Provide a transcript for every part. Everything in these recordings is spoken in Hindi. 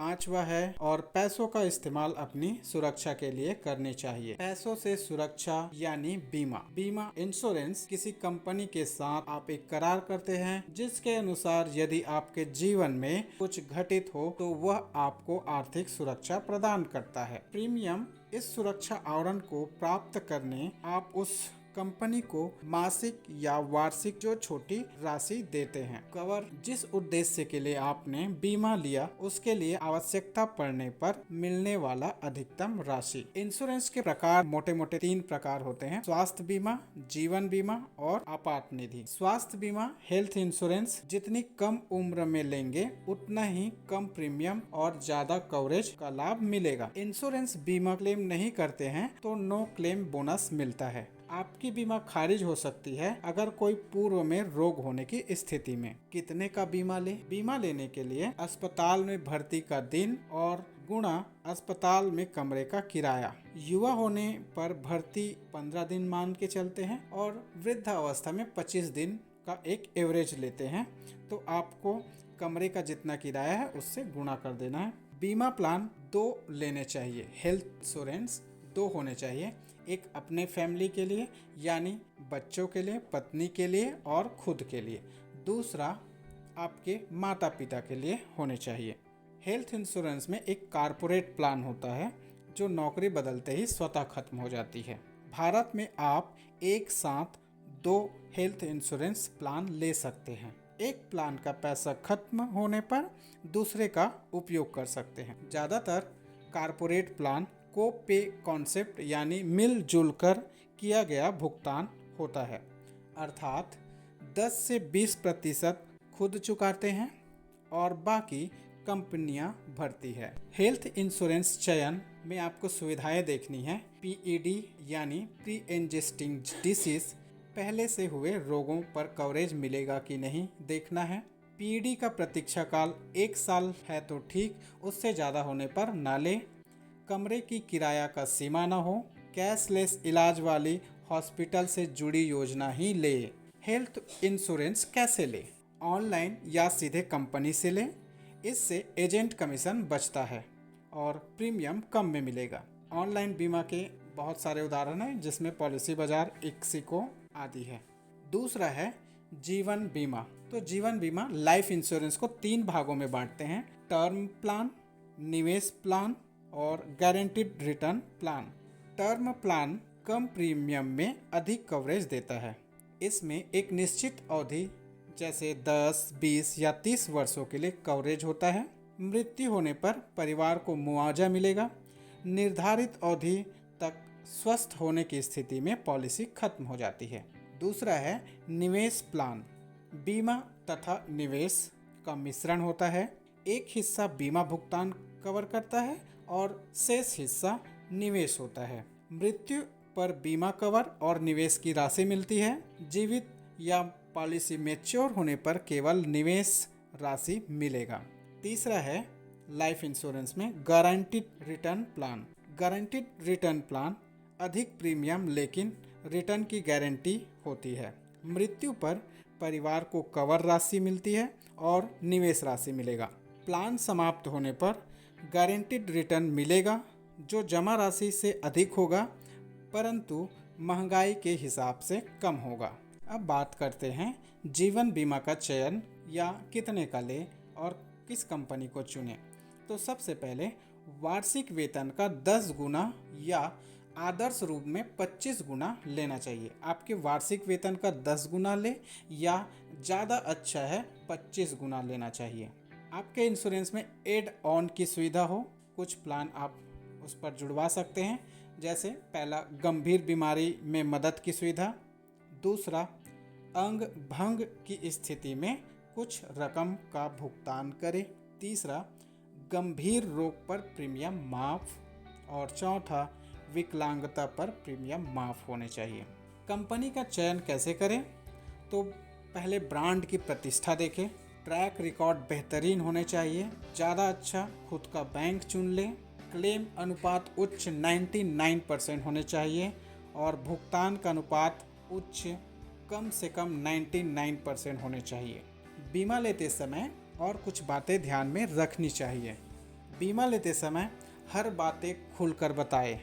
पांचवा है और पैसों का इस्तेमाल अपनी सुरक्षा के लिए करनी चाहिए। पैसों से सुरक्षा यानी बीमा। बीमा इंश्योरेंस किसी कंपनी के साथ आप एक करार करते हैं जिसके अनुसार यदि आपके जीवन में कुछ घटित हो तो वह आपको आर्थिक सुरक्षा प्रदान करता है। प्रीमियम इस सुरक्षा आवरण को प्राप्त करने आप उस कंपनी को मासिक या वार्षिक जो छोटी राशि देते हैं। कवर जिस उद्देश्य के लिए आपने बीमा लिया उसके लिए आवश्यकता पड़ने पर मिलने वाला अधिकतम राशि। इंश्योरेंस के प्रकार मोटे मोटे 3 प्रकार होते हैं: स्वास्थ्य बीमा, जीवन बीमा और आपात निधि। स्वास्थ्य बीमा हेल्थ इंश्योरेंस जितनी कम उम्र में लेंगे उतना ही कम प्रीमियम और ज्यादा कवरेज का लाभ मिलेगा। इंश्योरेंस बीमा क्लेम नहीं करते हैं तो नो क्लेम बोनस मिलता है। आपकी बीमा खारिज हो सकती है अगर कोई पूर्व में रोग होने की स्थिति में। कितने का बीमा ले? बीमा लेने के लिए अस्पताल में भर्ती का दिन और गुणा अस्पताल में कमरे का किराया। युवा होने पर भर्ती 15 दिन मान के चलते हैं और वृद्ध अवस्था में 25 दिन का एक एवरेज लेते हैं, तो आपको कमरे का जितना किराया है उससे गुणा कर देना है। बीमा प्लान 2 लेने चाहिए। हेल्थ इंश्योरेंस 2 होने चाहिए, एक अपने फैमिली के लिए यानी बच्चों के लिए, पत्नी के लिए और खुद के लिए। दूसरा आपके माता पिता के लिए होने चाहिए। हेल्थ इंश्योरेंस में एक कारपोरेट प्लान होता है जो नौकरी बदलते ही स्वतः खत्म हो जाती है। भारत में आप एक साथ 2 हेल्थ इंश्योरेंस प्लान ले सकते हैं। एक प्लान का पैसा खत्म होने पर दूसरे का उपयोग कर सकते हैं। ज़्यादातर कारपोरेट प्लान को पे कॉन्सेप्ट यानी मिलजुल कर किया गया भुगतान होता है, अर्थात 10 से 20% खुद चुकाते हैं और बाकी कंपनियां भरती है। हेल्थ इंश्योरेंस चयन में आपको सुविधाएं देखनी है। पीईडी यानी प्री एग्जिस्टिंग डिसीज, पहले से हुए रोगों पर कवरेज मिलेगा कि नहीं देखना है। पीईडी का प्रतीक्षा काल 1 साल है तो ठीक, उससे ज़्यादा होने पर ना ले। कमरे की किराया का सीमा न हो। कैशलेस इलाज वाली हॉस्पिटल से जुड़ी योजना ही ले। हेल्थ इंश्योरेंस कैसे ले? ऑनलाइन या सीधे कंपनी से ले, इससे एजेंट कमीशन बचता है और प्रीमियम कम में मिलेगा। ऑनलाइन बीमा के बहुत सारे उदाहरण हैं जिसमें पॉलिसी बाजार, इक्सिको आदि है। दूसरा है जीवन बीमा। तो जीवन बीमा लाइफ इंश्योरेंस को 3 भागों में बांटते हैं: टर्म प्लान, निवेश प्लान और guaranteed return plan. Term plan कम प्रीमियम में अधिक कवरेज देता है। इसमें एक निश्चित अवधि जैसे 10, 20 या 30 वर्षों के लिए कवरेज होता है। मृत्यु होने पर परिवार को मुआवजा मिलेगा। निर्धारित अवधि तक स्वस्थ होने की स्थिति में पॉलिसी खत्म हो जाती है। दूसरा है निवेश प्लान। बीमा तथा निवेश का मिश्रण होता है। एक हिस्सा बीमा भुगतान कवर करता है और शेष हिस्सा निवेश होता है। मृत्यु पर बीमा कवर और निवेश की राशि मिलती है। जीवित या पॉलिसी मैच्योर होने पर केवल निवेश राशि मिलेगा। तीसरा है लाइफ इंश्योरेंस में guaranteed return plan. Guaranteed return plan अधिक प्रीमियम लेकिन रिटर्न की गारंटी होती है। मृत्यु पर परिवार को कवर राशि मिलती है और निवेश राशि मिलेगा। प्लान समाप्त होने पर गारंटीड रिटर्न मिलेगा जो जमा राशि से अधिक होगा परंतु महंगाई के हिसाब से कम होगा। अब बात करते हैं जीवन बीमा का चयन या कितने का ले और किस कंपनी को चुने। तो सबसे पहले वार्षिक वेतन का 10 गुना या आदर्श रूप में 25 गुना लेना चाहिए। आपके वार्षिक वेतन का 10 गुना ले या ज़्यादा अच्छा है 25 गुना लेना चाहिए। आपके इंश्योरेंस में एड ऑन की सुविधा हो, कुछ प्लान आप उस पर जुड़वा सकते हैं, जैसे पहला गंभीर बीमारी में मदद की सुविधा, दूसरा अंग भंग की स्थिति में कुछ रकम का भुगतान करें, तीसरा गंभीर रोग पर प्रीमियम माफ और चौथा विकलांगता पर प्रीमियम माफ होने चाहिए। कंपनी का चयन कैसे करें? तो पहले ब्रांड की प्रतिष्ठा देखें, ट्रैक रिकॉर्ड बेहतरीन होने चाहिए, ज़्यादा अच्छा खुद का बैंक चुन लें, क्लेम अनुपात उच्च 99% होने चाहिए और भुगतान का अनुपात उच्च कम से कम 99% होने चाहिए। बीमा लेते समय और कुछ बातें ध्यान में रखनी चाहिए, बीमा लेते समय हर बातें खुलकर बताएं।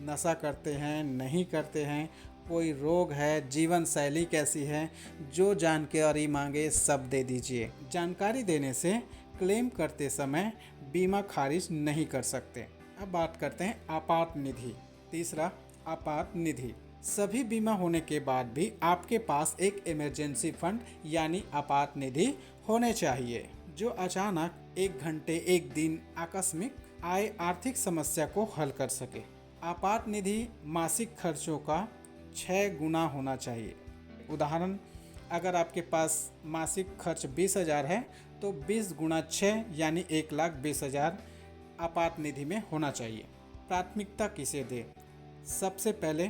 नशा करते हैं, नहीं करते हैं, कोई रोग है, जीवन शैली कैसी है, जो जानकारी मांगे सब दे दीजिए। जानकारी देने से क्लेम करते समय बीमा खारिज नहीं कर सकते। अब बात करते हैं आपात निधि। तीसरा, आपात निधि। सभी बीमा होने के बाद भी आपके पास एक इमरजेंसी फंड यानी आपात निधि होने चाहिए, जो अचानक एक घंटे, एक दिन आकस्मिक आए आर्थिक समस्या को हल कर सके। आपात निधि मासिक खर्चों का 6 गुना होना चाहिए। उदाहरण, अगर आपके पास मासिक खर्च 20,000 है तो 20 गुना 6 यानी 1,20,000 आपात निधि में होना चाहिए। प्राथमिकता किसे दें? सबसे पहले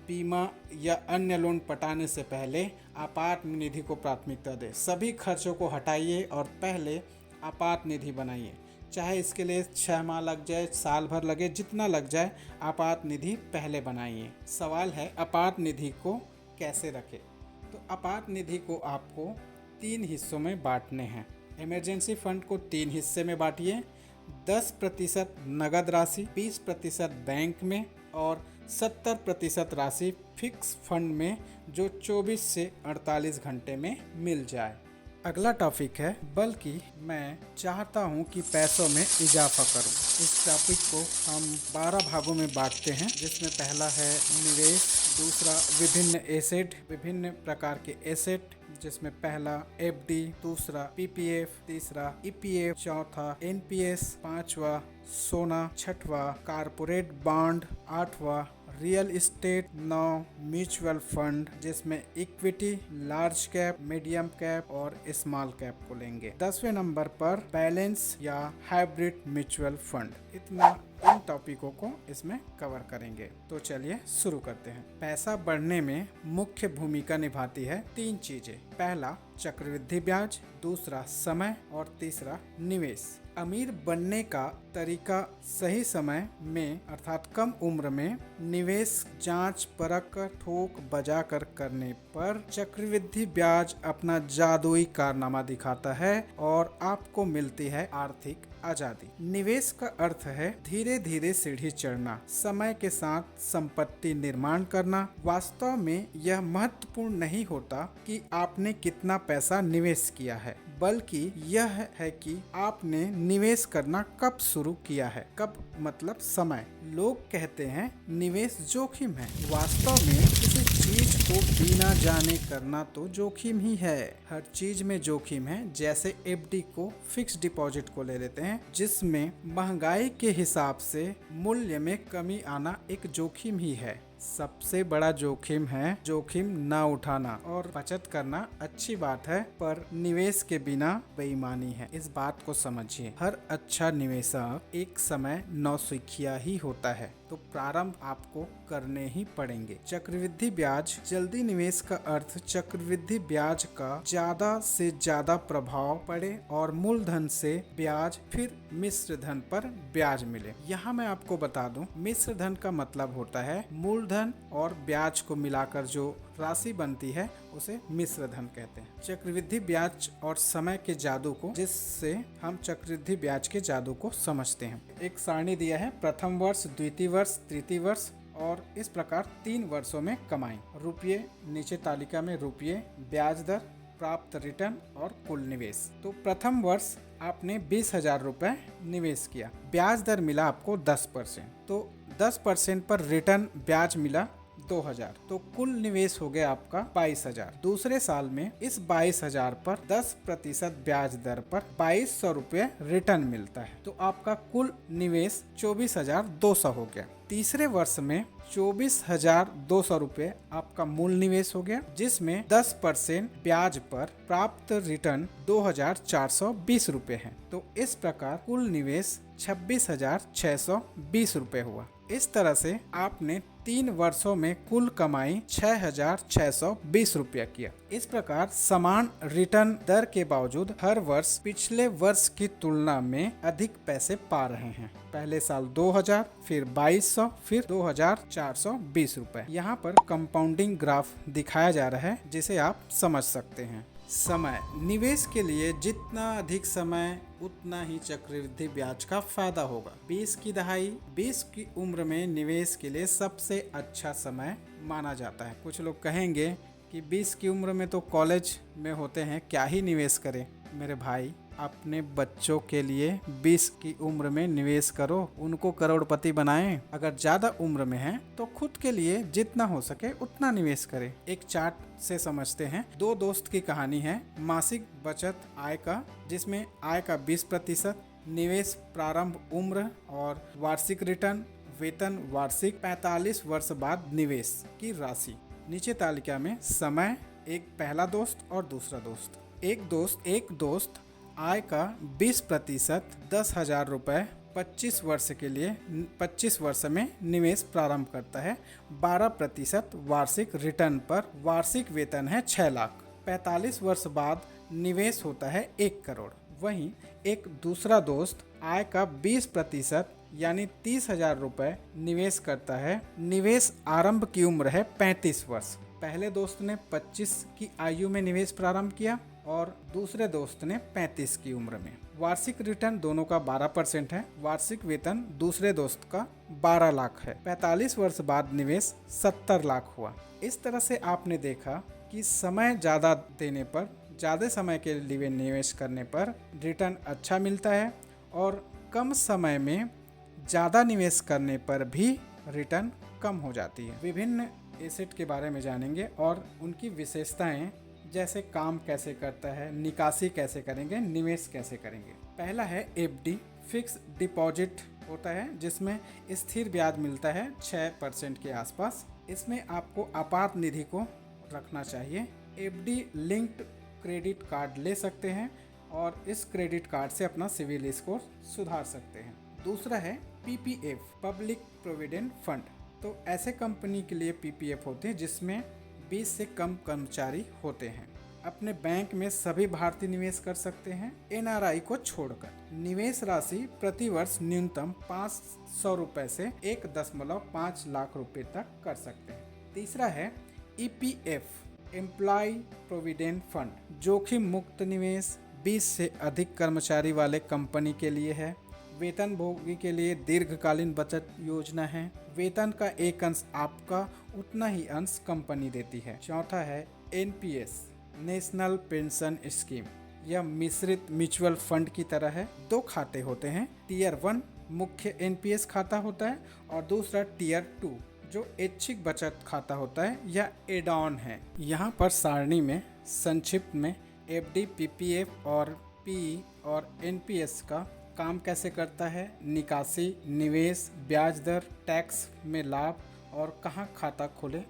बीमा या अन्य लोन पटाने से पहले आपात निधि को प्राथमिकता दें। सभी खर्चों को हटाइए और पहले आपात निधि बनाइए। चाहे इसके लिए 6 माह लग जाए, साल भर लगे, जितना लग जाए, आपात निधि पहले बनाइए। सवाल है आपात निधि को कैसे रखें? तो आपात निधि को आपको 3 हिस्सों में बांटने हैं। इमरजेंसी फंड को 3 हिस्से में बांटिए। 10% नगद राशि, 20% बैंक में और 70% राशि फिक्स फंड में, जो 24 से 48 घंटे में मिल जाए। अगला टॉपिक है बल्कि मैं चाहता हूं कि पैसों में इजाफा करूं। इस टॉपिक को हम 12 भागों में बांटते हैं, जिसमें पहला है निवेश, दूसरा विभिन्न प्रकार के एसेट, जिसमें पहला एफडी, दूसरा पीपीएफ, तीसरा ईपीएफ, चौथा एनपीएस, पांचवा सोना, छठवा कारपोरेट बॉन्ड, आठवां रियल एस्टेट, 9 म्यूचुअल फंड, जिसमें equity, large cap, medium cap और स्मॉल कैप को लेंगे। 10वें नंबर पर बैलेंस या हाइब्रिड म्यूचुअल फंड। इतना इन टॉपिकों को इसमें कवर करेंगे। तो चलिए शुरू करते हैं। पैसा बढ़ने में मुख्य भूमिका निभाती है 3 चीजें। पहला चक्रवृद्धि ब्याज, दूसरा समय और तीसरा निवेश। अमीर बनने का तरीका सही समय में अर्थात कम उम्र में निवेश जांच परख कर ठोक बजा कर करने पर चक्रवृद्धि ब्याज अपना जादुई कारनामा दिखाता है और आपको मिलती है आर्थिक आजादी। निवेश का अर्थ है धीरे धीरे सीढ़ी चढ़ना, समय के साथ संपत्ति निर्माण करना। वास्तव में यह महत्वपूर्ण नहीं होता कि आपने कितना पैसा निवेश किया है, बल्कि यह है कि आपने निवेश करना कब शुरू किया है। कब मतलब समय। लोग कहते हैं निवेश जोखिम है। वास्तव में किसी चीज को बिना जाने करना तो जोखिम ही है। हर चीज में जोखिम है। जैसे एफडी को फिक्स डिपॉजिट को ले लेते हैं, जिसमें महंगाई के हिसाब से मूल्य में कमी आना एक जोखिम ही है। सबसे बड़ा जोखिम है जोखिम ना उठाना, और बचत करना अच्छी बात है, पर निवेश के बिना बेईमानी है। इस बात को समझिए। हर अच्छा निवेशक एक समय नौसिखिया ही होता है, तो प्रारंभ आपको करने ही पड़ेंगे। चक्रवृद्धि ब्याज। जल्दी निवेश का अर्थ चक्रवृद्धि ब्याज का ज्यादा से ज्यादा प्रभाव पड़े और मूलधन से ब्याज, फिर मिश्र धन पर ब्याज मिले। यहाँ मैं आपको बता दूं, मिश्र धन का मतलब होता है मूलधन और ब्याज को मिलाकर जो राशि बनती है उसे मिश्र धन कहते हैं। चक्रवृद्धि ब्याज और समय के जादू को, जिससे हम चक्रवृद्धि ब्याज के जादू को समझते हैं। एक सारणी दिया है, प्रथम वर्ष, द्वितीय वर्ष, तृतीय वर्ष और इस प्रकार 3 वर्षों में कमाई। रुपये, नीचे तालिका में रुपये, ब्याज दर, प्राप्त रिटर्न और कुल निवेश। तो प्रथम वर्ष आपने 20,000 रुपए निवेश किया, ब्याज दर मिला आपको 10%, तो 10% पर रिटर्न ब्याज मिला 2,000, तो कुल निवेश हो गया आपका 22,000। दूसरे साल में इस 22,000 पर 10% ब्याज दर पर 2,200 रुपये रिटर्न मिलता है, तो आपका कुल निवेश 24,200 हो गया। तीसरे वर्ष में 24,200 रुपये आपका मूल निवेश हो गया, जिसमें 10% ब्याज पर प्राप्त रिटर्न 2,420 रुपये है। तो इस प्रकार कुल निवेश 26,620 रुपये हुआ। इस तरह से आपने 3 वर्षों में कुल कमाई 6,620 रुपया किया। इस प्रकार समान रिटर्न दर के बावजूद हर वर्ष पिछले वर्ष की तुलना में अधिक पैसे पा रहे हैं। पहले साल 2,000, फिर 2,200, फिर 2,420 रुपए। यहाँ पर कंपाउंडिंग ग्राफ दिखाया जा रहा है, जिसे आप समझ सकते हैं। समय। निवेश के लिए जितना अधिक समय उतना ही चक्रवृद्धि ब्याज का फायदा होगा। 20 की दहाई 20 की उम्र में निवेश के लिए सबसे अच्छा समय माना जाता है। कुछ लोग कहेंगे कि 20 की उम्र में तो कॉलेज में होते हैं, क्या ही निवेश करें। मेरे भाई, अपने बच्चों के लिए 20 की उम्र में निवेश करो, उनको करोड़पति बनाएं। अगर ज्यादा उम्र में हैं तो खुद के लिए जितना हो सके उतना निवेश करें। एक चार्ट से समझते हैं। दो दोस्त की कहानी है। मासिक बचत आय का, जिसमें आय का 20%, निवेश प्रारंभ उम्र और वार्षिक रिटर्न, वेतन वार्षिक, 45 वर्ष बाद निवेश की राशि। नीचे तालिका में समय, एक पहला दोस्त और दूसरा दोस्त। एक दोस्त आय का 20%, 10,000 रुपये 25 वर्ष के लिए 25 वर्ष में निवेश प्रारंभ करता है। 12% वार्षिक रिटर्न पर वार्षिक वेतन है 6 लाख। 45 वर्ष बाद निवेश होता है 1 करोड़। वहीं एक दूसरा दोस्त आय का 20% यानी 30,000 रुपये निवेश करता है। निवेश आरंभ की उम्र है 35 वर्ष। पहले दोस्त ने 25 की आयु में निवेश प्रारंभ किया और दूसरे दोस्त ने 35 की उम्र में। वार्षिक रिटर्न दोनों का 12% है। वार्षिक वेतन दूसरे दोस्त का 12 लाख है। 45 वर्ष बाद निवेश 70 लाख हुआ। इस तरह से आपने देखा कि समय ज़्यादा देने पर, ज़्यादा समय के लिए निवेश करने पर रिटर्न अच्छा मिलता है और कम समय में ज़्यादा निवेश करने पर भी रिटर्न कम हो जाती है। विभिन्न एसेट के बारे में जानेंगे और उनकी विशेषताएं, जैसे काम कैसे करता है, निकासी कैसे करेंगे, निवेश कैसे करेंगे। पहला है एफडी, फिक्स डिपॉजिट होता है जिसमें स्थिर ब्याज मिलता है 6% के आसपास। इसमें आपको आपात निधि को रखना चाहिए। एफडी लिंक्ड क्रेडिट कार्ड ले सकते हैं और इस क्रेडिट कार्ड से अपना सिविल स्कोर सुधार सकते हैं। दूसरा है पीपीएफ, पब्लिक प्रोविडेंट फंड। तो ऐसे कंपनी के लिए पीपीएफ होते हैं जिसमें 20 से कम कर्मचारी होते हैं। अपने बैंक में सभी भारतीय निवेश कर सकते हैं, एनआरआई को छोड़कर। निवेश राशि प्रति वर्ष न्यूनतम 500 रुपए से 1.5 लाख रुपए तक कर सकते हैं। तीसरा है ईपीएफ, एम्प्लॉय प्रोविडेंट फंड। जोखिम मुक्त निवेश 20 से अधिक कर्मचारी वाले कंपनी के लिए है। वेतन भोगी के लिए दीर्घकालीन बचत योजना है। वेतन का एक अंश आपका, उतना ही अंश कंपनी देती है। चौथा है एनपीएस, नेशनल पेंशन स्कीम। यह मिश्रित म्यूचुअल फंड की तरह है। 2 खाते होते हैं। टीयर 1 मुख्य एनपीएस खाता होता है और दूसरा टीयर 2 जो ऐच्छिक बचत खाता होता है या एड ऑन है। यहाँ पर सारणी में संक्षिप्त में एफडी, पीपीएफ और पी और एनपीएस का काम कैसे करता है, निकासी, निवेश, ब्याज दर, टैक्स में लाभ और कहाँ खाता खोले,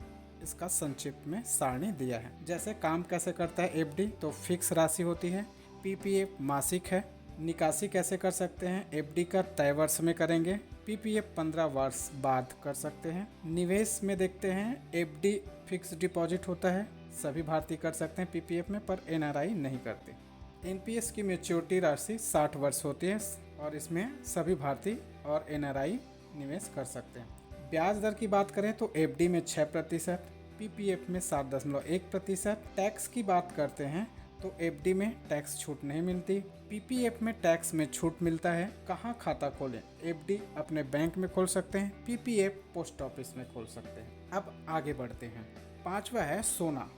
इसका संक्षिप्त में सारणी दिया है। जैसे काम कैसे करता है एफडी, तो फिक्स राशि होती है। पीपीएफ मासिक है। निकासी कैसे कर सकते हैं, एफडी का तय वर्ष में करेंगे, पीपीएफ 15 वर्ष बाद कर सकते हैं। निवेश में देखते हैं एफडी फिक्स डिपॉजिट होता है, सभी भारतीय कर सकते हैं पीपीएफ में, पर एनआरआई नहीं करते। एनपीएस की मैच्योरिटी राशि 60 वर्ष होती है और इसमें सभी भारतीय और एनआरआई निवेश कर सकते हैं। ब्याज दर की बात करें तो एफडी में 6%, पीपीएफ में 7.1%। टैक्स की बात करते हैं तो एफडी में टैक्स छूट नहीं मिलती, पीपीएफ में टैक्स में छूट मिलता है। कहाँ खाता खोलें, एफडी अपने बैंक में खोल सकते हैं, पीपीएफ पोस्ट ऑफिस में खोल सकते हैं। अब आगे बढ़ते हैं। 5वां है सोना।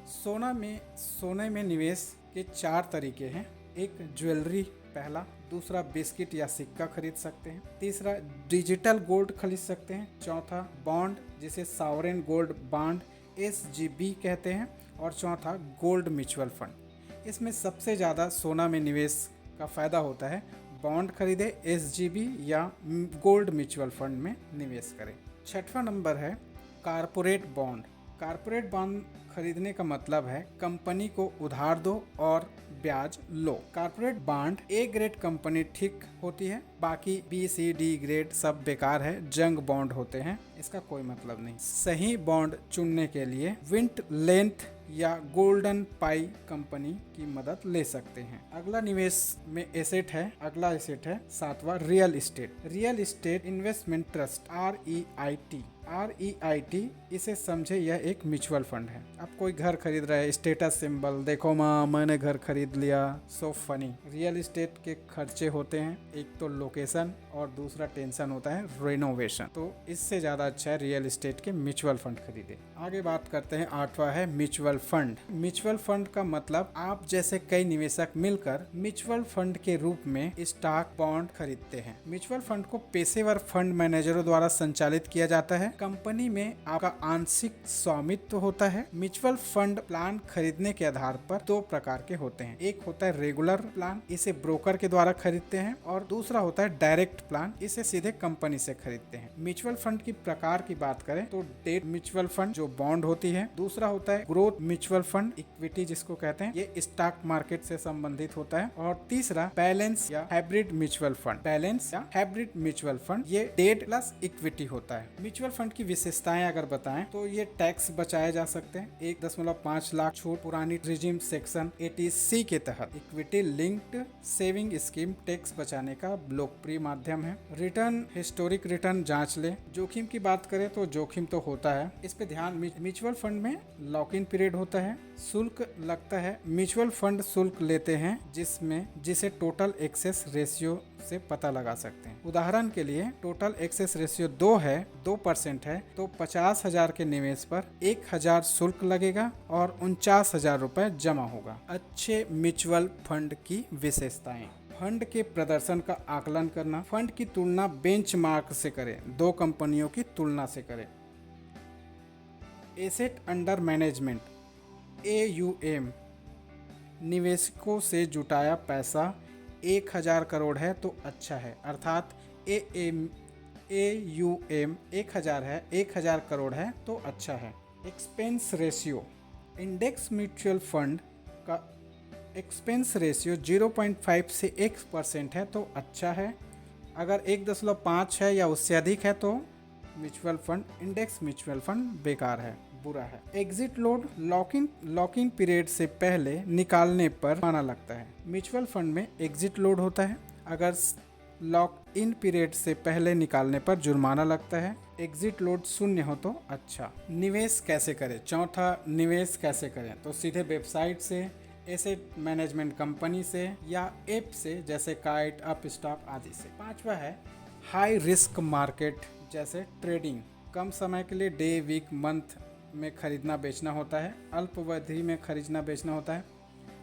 सोने में निवेश के 4 तरीके हैं। एक ज्वेलरी पहला, दूसरा बिस्किट या सिक्का खरीद सकते हैं, तीसरा डिजिटल गोल्ड खरीद सकते हैं, चौथा बॉन्ड जिसे सॉवरेन गोल्ड बॉन्ड एसजीबी कहते हैं और चौथा गोल्ड म्यूचुअल फंड। इसमें सबसे ज़्यादा सोना में निवेश का फ़ायदा होता है। बॉन्ड खरीदे, एसजीबी या गोल्ड म्यूचुअल फंड में निवेश करें। 6वां नंबर है कारपोरेट बॉन्ड। कारपोरेट बॉन्ड खरीदने का मतलब है कंपनी को उधार दो और ब्याज लो। Corporate bond A grade company ठीक होती है, बाकी बी सी डी ग्रेड सब बेकार है, जंग बॉन्ड होते हैं, इसका कोई मतलब नहीं। सही बॉन्ड चुनने के लिए विंट लेंथ या गोल्डन पाई कंपनी की मदद ले सकते हैं। अगला निवेश में एसेट है, अगला एसेट है 7वां real estate. Real estate investment trust REIT REIT, इसे समझे यह एक म्यूचुअल फंड है। अब कोई घर खरीद रहा है, स्टेटस सिंबल, देखो माँ मैंने घर खरीद लिया, सो फनी। रियल एस्टेट के खर्चे होते हैं, एक तो लोकेशन और दूसरा टेंशन होता है रेनोवेशन। तो इससे ज़्यादा अच्छा है रियल एस्टेट के म्यूचुअल फंड खरीदे। आगे बात करते हैं, 8वां है म्यूचुअल फंड। म्यूचुअल फंड का मतलब आप जैसे कई निवेशक मिलकर म्यूचुअल फंड के रूप में स्टॉक बॉन्ड खरीदते हैं। म्यूचुअल फंड को पेशेवर फंड मैनेजरों द्वारा संचालित किया जाता है। कंपनी में आपका आंशिक स्वामित्व होता है। म्यूचुअल फंड प्लान खरीदने के आधार पर दो प्रकार के होते हैं। एक होता है रेगुलर प्लान, इसे ब्रोकर के द्वारा खरीदते हैं, और दूसरा होता है डायरेक्ट प्लान, इसे सीधे कंपनी से खरीदते हैं। म्यूचुअल फंड की प्रकार की बात करें तो डेट म्यूचुअल फंड जो बॉन्ड होती है, दूसरा होता है ग्रोथ म्यूचुअल फंड, इक्विटी जिसको कहते हैं, ये स्टॉक मार्केट से संबंधित होता है, और तीसरा बैलेंस या हाइब्रिड म्यूचुअल फंड। बैलेंस या हाइब्रिड म्यूचुअल फंड ये डेट प्लस इक्विटी होता है। म्यूचुअल फंड की विशेषताएं अगर बताएं तो ये टैक्स बचाए जा सकते हैं। 1.5 लाख छूट पुरानी रिजीम सेक्शन 80C के तहत। Equity linked saving scheme tax बचाने का लोकप्रिय माध्यम है। रिटर्न, हिस्टोरिक रिटर्न जांच ले। जोखिम की बात करें तो जोखिम तो होता है, इस पे ध्यान। म्यूचुअल फंड में लॉक इन पीरियड होता है, शुल्क लगता है। म्यूचुअल फंड शुल्क लेते हैं जिसे टोटल एक्सेस रेशियो से पता लगा सकते हैं। उदाहरण के लिए टोटल एक्सेस रेशियो 2% है तो 50,000 के निवेश पर 1,000 शुल्क लगेगा और 49,000 रुपए जमा होगा। अच्छे म्यूचुअल फंड की विशेषताएं। फंड के प्रदर्शन का आकलन करना। फंड की तुलना बेंचमार्क से करें, दो कंपनियों की तुलना से करें। एसेट अंडर मैनेजमेंट AUM, निवेशकों से जुटाया पैसा 1,000 करोड़ है तो अच्छा है, अर्थात AUM 1,000 है, 1,000 करोड़ है तो अच्छा है। Expense ratio, index mutual fund का एक्सपेंस रेशियो 0.5 से 1% है तो अच्छा है। अगर 1.5 है या उससे अधिक है तो mutual fund, index mutual fund बेकार है, बुरा है। Exit load, lock in period से पहले निकालने पर माना लगता है। म्यूचुअल फंड में एग्जिट लोड होता है, अगर लॉक इन पीरियड से पहले निकालने पर जुर्माना लगता है। एग्जिट लोड 0 हो तो अच्छा। निवेश कैसे करें? चौथा, निवेश कैसे करें? तो सीधे वेबसाइट से, एसेट मैनेजमेंट कंपनी से या ऐप से जैसे काइट, अपस्टॉक आदि से। 5वां है हाई रिस्क मार्केट, जैसे ट्रेडिंग। कम समय के लिए डे, वीक, मंथ में खरीदना बेचना होता है। अल्पावधि में खरीदना बेचना होता है।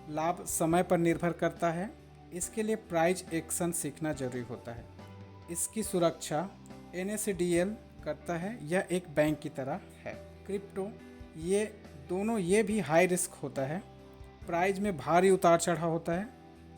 लाभ समय पर निर्भर करता है। इसके लिए प्राइस एक्शन सीखना जरूरी होता है। इसकी सुरक्षा NSDL करता है, यह एक बैंक की तरह है। क्रिप्टो, ये भी हाई रिस्क होता है। प्राइस में भारी उतार चढ़ाव होता है।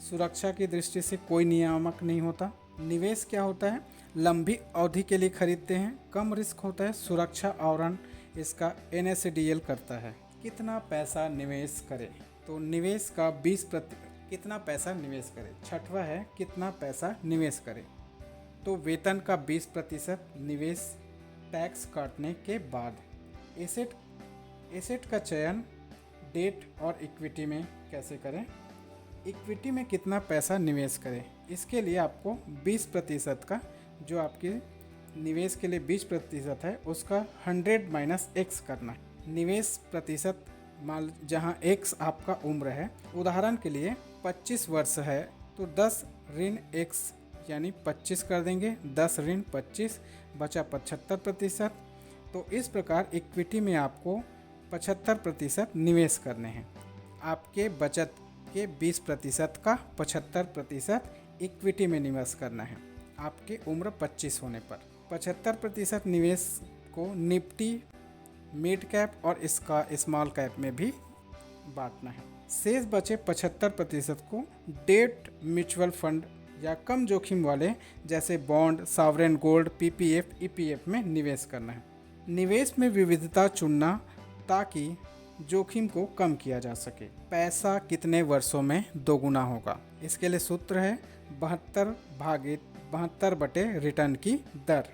सुरक्षा की दृष्टि से कोई नियामक नहीं होता। निवेश क्या होता है? लंबी अवधि के लिए खरीदते हैं, कम रिस्क होता है। सुरक्षा आवरण इसका NSDL करता है। कितना पैसा निवेश करें? तो निवेश का 20%। कितना पैसा निवेश करें? 6वां है कितना पैसा निवेश करें? तो वेतन का 20% निवेश टैक्स काटने के बाद। एसेट का चयन डेट और इक्विटी में कैसे करें? इक्विटी में कितना पैसा निवेश करें? इसके लिए आपको 20% का, जो आपके निवेश के लिए 20% है, उसका 100 - X करना है। निवेश प्रतिशत मान जहां X आपका उम्र है, उदाहरण के लिए 25 वर्ष है तो 10 ऋण X यानी 25 कर देंगे। 10 ऋण 25 बचा 75%। तो इस प्रकार इक्विटी में आपको 75% निवेश करने हैं। आपके बचत के 20% का 75% इक्विटी में निवेश करना है आपके उम्र 25 होने पर। 75% निवेश को निफ्टी, मिड कैप और इसका स्मॉल कैप में भी बांटना है। शेष बचे 75% को डेट म्यूचुअल फंड या कम जोखिम वाले जैसे bond, sovereign gold, PPF, EPF में निवेश करना है। निवेश में विविधता चुनना ताकि जोखिम को कम किया जा सके। पैसा कितने वर्षों में दोगुना होगा? इसके लिए सूत्र है 72 बटे रिटर्न की दर।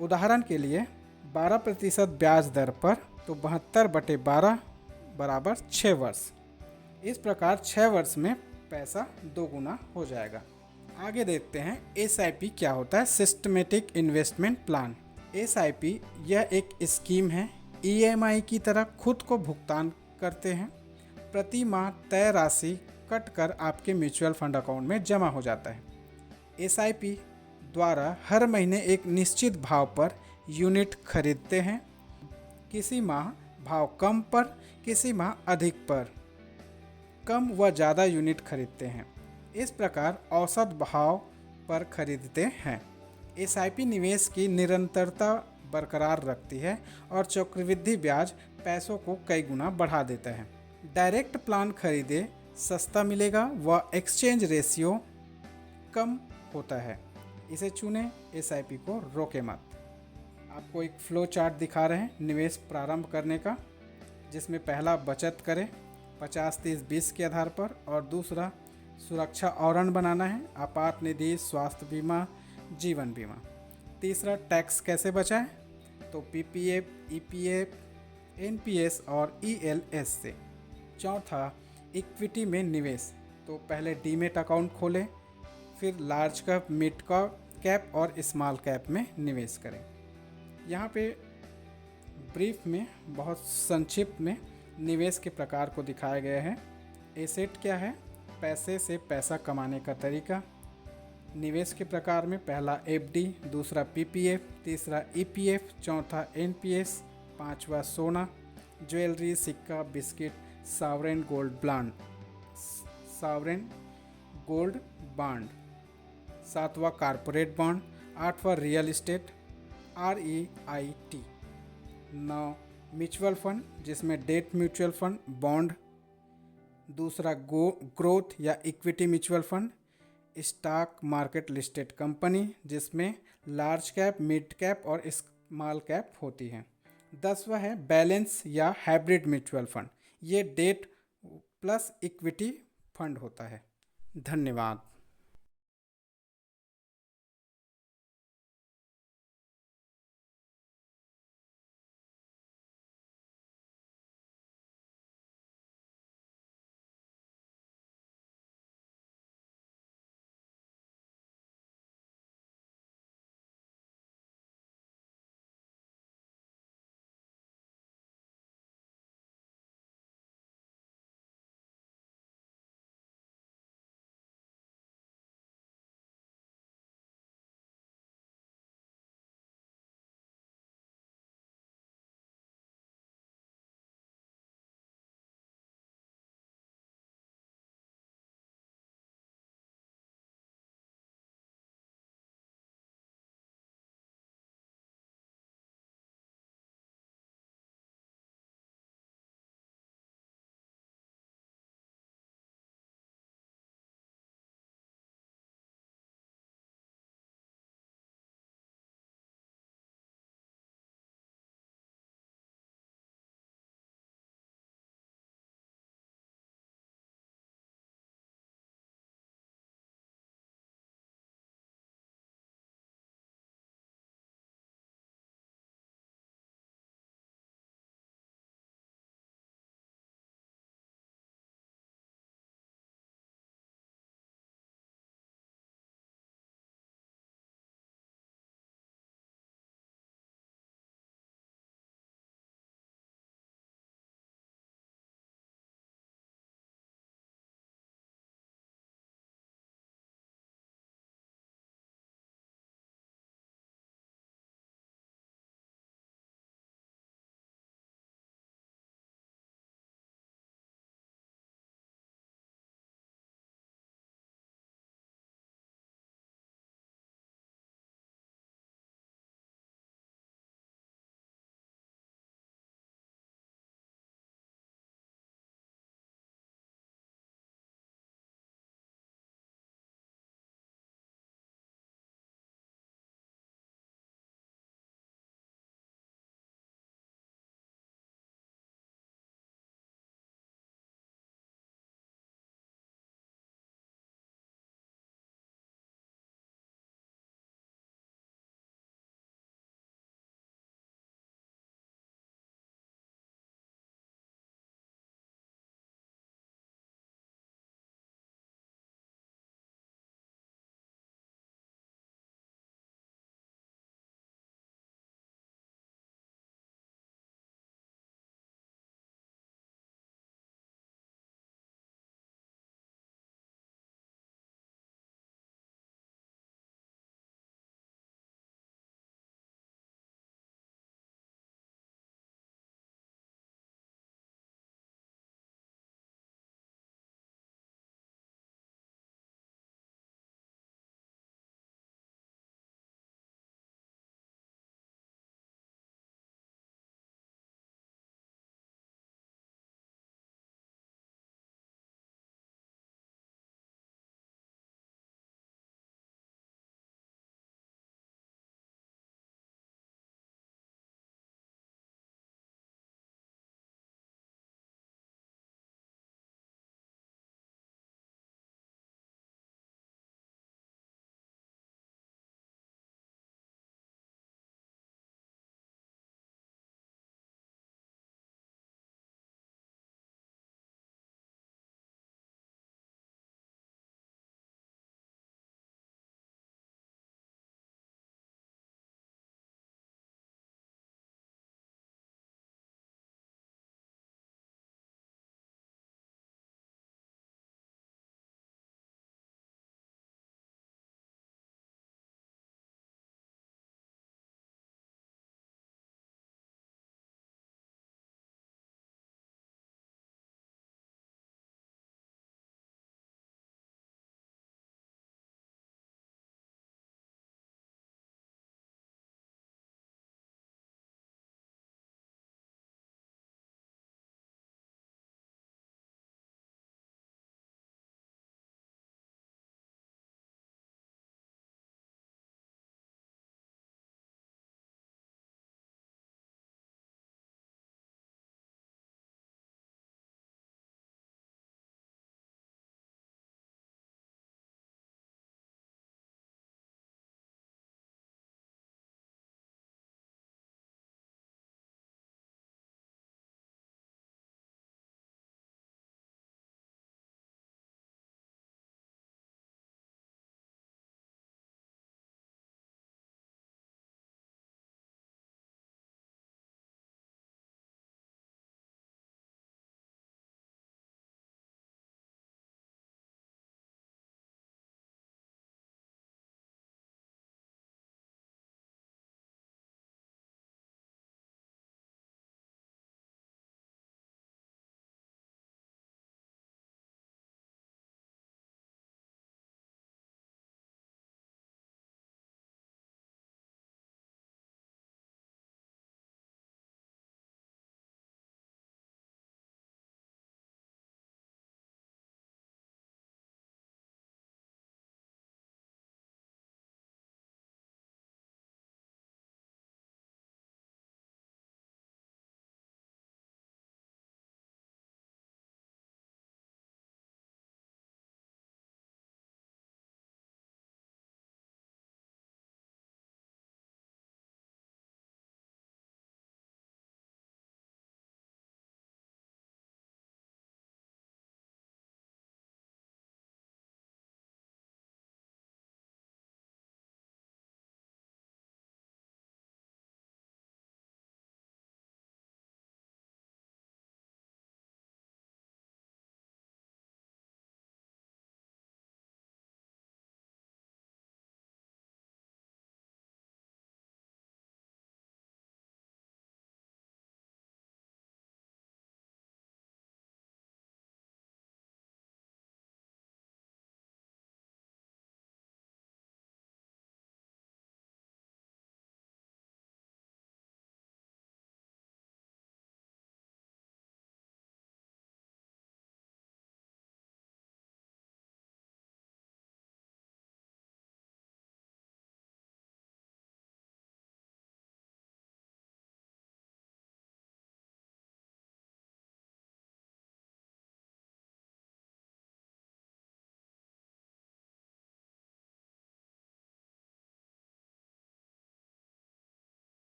उदाहरण के लिए 12% ब्याज दर पर, तो 72/12 बराबर 6 वर्ष। इस प्रकार 6 वर्ष में पैसा दोगुना हो जाएगा। आगे देखते हैं SIP क्या होता है, सिस्टमेटिक इन्वेस्टमेंट प्लान। SIP यह एक स्कीम है, EMI की तरह खुद को भुगतान करते हैं। प्रति माह तय राशि कट कर आपके म्यूचुअल फंड अकाउंट में जमा हो जाता है। SIP द्वारा हर महीने एक निश्चित भाव पर यूनिट खरीदते हैं, किसी माह भाव कम पर, किसी माह अधिक पर कम व ज़्यादा यूनिट खरीदते हैं। इस प्रकार औसत भाव पर खरीदते हैं। SIP निवेश की निरंतरता बरकरार रखती है और चक्रवृद्धि ब्याज पैसों को कई गुना बढ़ा देता है। डायरेक्ट प्लान खरीदे सस्ता मिलेगा व एक्सचेंज रेशियो कम होता है। इसे चुनें, SIP को रोके मत। आपको एक फ्लो चार्ट दिखा रहे हैं निवेश प्रारंभ करने का, जिसमें पहला बचत करें 50-30-20 के आधार पर, और दूसरा सुरक्षा आवरण बनाना है, आपात निधि, स्वास्थ्य बीमा, जीवन बीमा। तीसरा टैक्स कैसे बचाएं, तो PPF, EPF, NPS और ELS से। चौथा इक्विटी में निवेश, तो पहले डीमेट अकाउंट खोलें, फिर लार्ज कैप, मिड कैप और स्मॉल कैप में निवेश करें। यहाँ पे ब्रीफ में बहुत संक्षिप्त में निवेश के प्रकार को दिखाया गया है। एसेट क्या है, पैसे से पैसा कमाने का तरीका। निवेश के प्रकार में पहला FD, दूसरा PPF, तीसरा EPF, चौथा NPS, पांचवा सोना, ज्वेलरी, सिक्का, बिस्किट, सॉवरेन गोल्ड बॉन्ड, सातवां कॉर्पोरेट बॉन्ड, आठवां real estate REIT, 9 mutual fund जिसमें डेट म्यूचुअल फंड, बॉन्ड, दूसरा ग्रोथ या equity mutual fund, stock market listed company जिसमें लार्ज कैप, मिड कैप और स्मॉल कैप होती हैं। 10वां है बैलेंस या हाइब्रिड म्यूचुअल फंड, ये डेट प्लस इक्विटी फंड होता है। धन्यवाद।